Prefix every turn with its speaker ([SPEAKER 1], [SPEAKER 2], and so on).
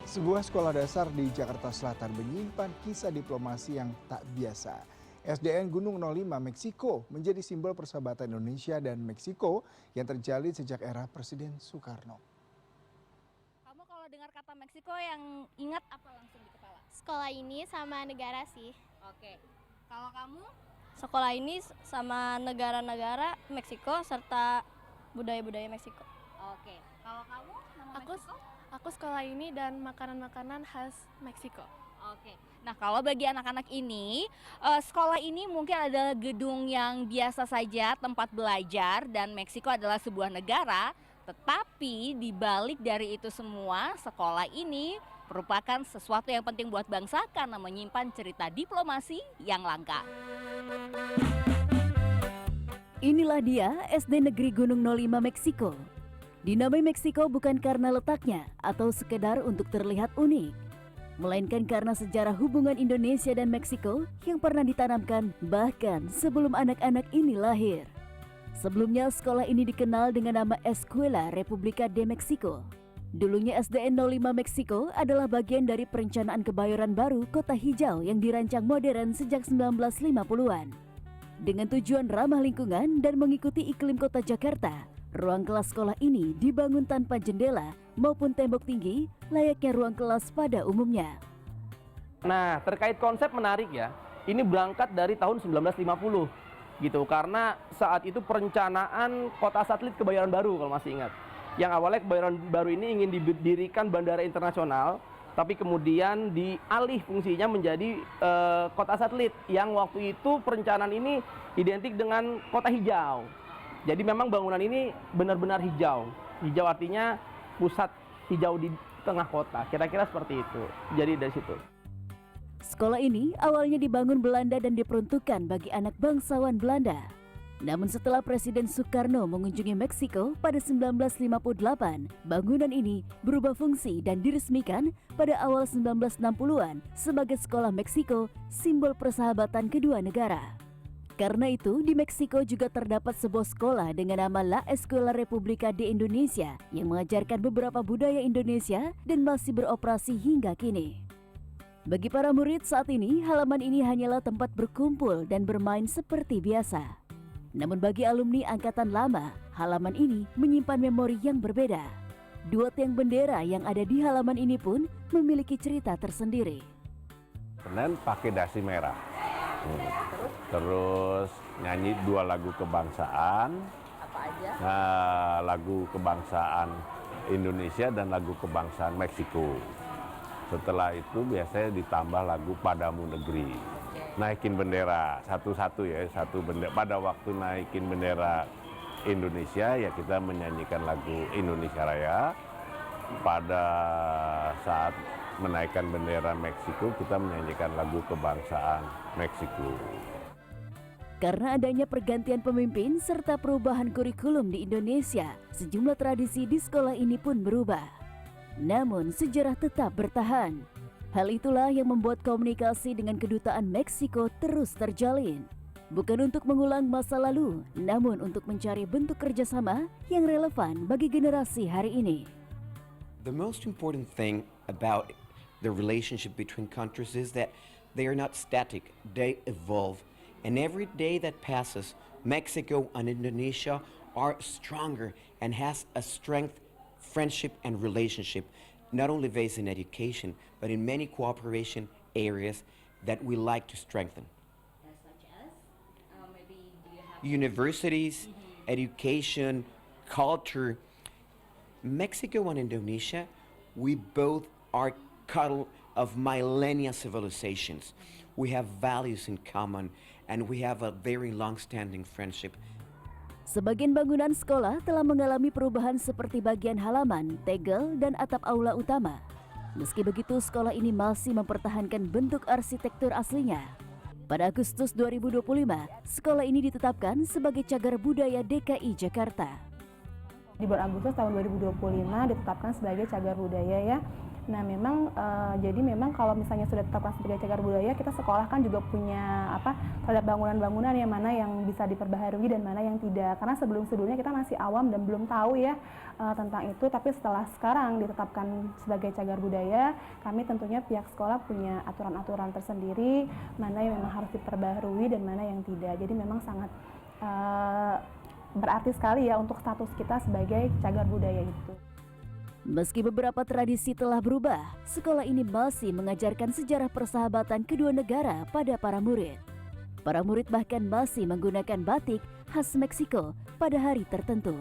[SPEAKER 1] Sebuah sekolah dasar di Jakarta Selatan menyimpan kisah diplomasi yang tak biasa. SDN Gunung 05 Meksiko menjadi simbol persahabatan Indonesia dan Meksiko yang terjalin sejak era Presiden Soekarno.
[SPEAKER 2] Kamu kalau dengar kata Meksiko yang ingat apa langsung di kepala?
[SPEAKER 3] Sekolah ini sama negara sih.
[SPEAKER 2] Oke. Kalau kamu?
[SPEAKER 4] Sekolah ini sama negara-negara Meksiko serta budaya-budaya Meksiko.
[SPEAKER 2] Oke. Kalau kamu? Nama Meksiko?
[SPEAKER 5] Aku sekolah ini dan makanan-makanan khas Meksiko.
[SPEAKER 2] Oke. Nah, kalau bagi anak-anak ini, sekolah ini mungkin adalah gedung yang biasa saja tempat belajar dan Meksiko adalah sebuah negara, tetapi di balik dari itu semua, sekolah ini merupakan sesuatu yang penting buat bangsa karena menyimpan cerita diplomasi yang langka.
[SPEAKER 6] Inilah dia SD Negeri Gunung 05 Meksiko. Dinamai Meksiko bukan karena letaknya atau sekedar untuk terlihat unik, melainkan karena sejarah hubungan Indonesia dan Meksiko yang pernah ditanamkan bahkan sebelum anak-anak ini lahir. Sebelumnya sekolah ini dikenal dengan nama Escuela República de México. Dulunya SDN 05 Meksiko adalah bagian dari perencanaan kebayoran baru Kota Hijau yang dirancang modern sejak 1950-an. Dengan tujuan ramah lingkungan dan mengikuti iklim kota Jakarta, ruang kelas sekolah ini dibangun tanpa jendela maupun tembok tinggi layaknya ruang kelas pada umumnya.
[SPEAKER 7] Nah, terkait konsep menarik ya, ini berangkat dari tahun 1950 gitu, karena saat itu perencanaan kota satelit Kebayoran Baru kalau masih ingat. Yang awalnya Kebayoran Baru ini ingin didirikan bandara internasional, tapi kemudian dialih fungsinya menjadi kota satelit yang waktu itu perencanaan ini identik dengan kota hijau. Jadi memang bangunan ini benar-benar hijau. Hijau artinya pusat hijau di tengah kota. Kira-kira seperti itu. Jadi dari situ.
[SPEAKER 6] Sekolah ini awalnya dibangun Belanda dan diperuntukkan bagi anak bangsawan Belanda. Namun setelah Presiden Soekarno mengunjungi Meksiko pada 1958, bangunan ini berubah fungsi dan diresmikan pada awal 1960-an sebagai Sekolah Meksiko, simbol persahabatan kedua negara. Karena itu, di Meksiko juga terdapat sebuah sekolah dengan nama La Escuela República de Indonesia yang mengajarkan beberapa budaya Indonesia dan masih beroperasi hingga kini. Bagi para murid saat ini, halaman ini hanyalah tempat berkumpul dan bermain seperti biasa. Namun bagi alumni angkatan lama, halaman ini menyimpan memori yang berbeda. Dua tiang bendera yang ada di halaman ini pun memiliki cerita tersendiri.
[SPEAKER 8] Kemudian pakai dasi merah. Terus nyanyi 2 lagu kebangsaan.
[SPEAKER 2] Apa aja?
[SPEAKER 8] Lagu kebangsaan Indonesia dan lagu kebangsaan Meksiko. Setelah itu biasanya ditambah lagu Padamu Negeri. Naikin bendera satu-satu ya, satu bendera. Pada waktu naikin bendera Indonesia ya kita menyanyikan lagu Indonesia Raya. Pada saat menaikkan bendera Meksiko, kita menyanyikan lagu kebangsaan Meksiko.
[SPEAKER 6] Karena adanya pergantian pemimpin serta perubahan kurikulum di Indonesia, sejumlah tradisi di sekolah ini pun berubah. Namun sejarah tetap bertahan. Hal itulah yang membuat komunikasi dengan kedutaan Meksiko terus terjalin. Bukan untuk mengulang masa lalu, namun untuk mencari bentuk kerjasama yang relevan bagi generasi hari ini.
[SPEAKER 9] The most important thing about the relationship between countries is that they are not static, they evolve. And every day that passes, Mexico and Indonesia are stronger and has a strength, friendship and relationship, not only based in education, but in many cooperation areas that we like to strengthen.
[SPEAKER 2] Such as? Maybe do you have...
[SPEAKER 9] Universities, education, culture. Mexico and Indonesia, we both are cuddle of millennia civilizations. We have values in common and we have a very long-standing friendship.
[SPEAKER 6] Sebagian bangunan sekolah telah mengalami perubahan seperti bagian halaman, tegel, dan atap aula utama. Meski begitu, sekolah ini masih mempertahankan bentuk arsitektur aslinya. Pada Agustus 2025, sekolah ini ditetapkan sebagai Cagar Budaya DKI Jakarta.
[SPEAKER 5] Di bulan Agustus tahun 2025 ditetapkan sebagai cagar budaya ya.
[SPEAKER 10] Nah, memang jadi memang kalau misalnya sudah ditetapkan sebagai cagar budaya, kita sekolah kan juga punya terhadap bangunan-bangunan yang mana yang bisa diperbaharui dan mana yang tidak. Karena sebelum-sebelumnya kita masih awam dan belum tahu ya tentang itu, tapi setelah sekarang ditetapkan sebagai cagar budaya, kami tentunya pihak sekolah punya aturan-aturan tersendiri, mana yang memang harus diperbaharui dan mana yang tidak. Jadi memang sangat berarti sekali ya untuk status kita sebagai cagar budaya itu.
[SPEAKER 6] Meski beberapa tradisi telah berubah, sekolah ini masih mengajarkan sejarah persahabatan kedua negara pada para murid. Para murid bahkan masih menggunakan batik khas Meksiko pada hari tertentu.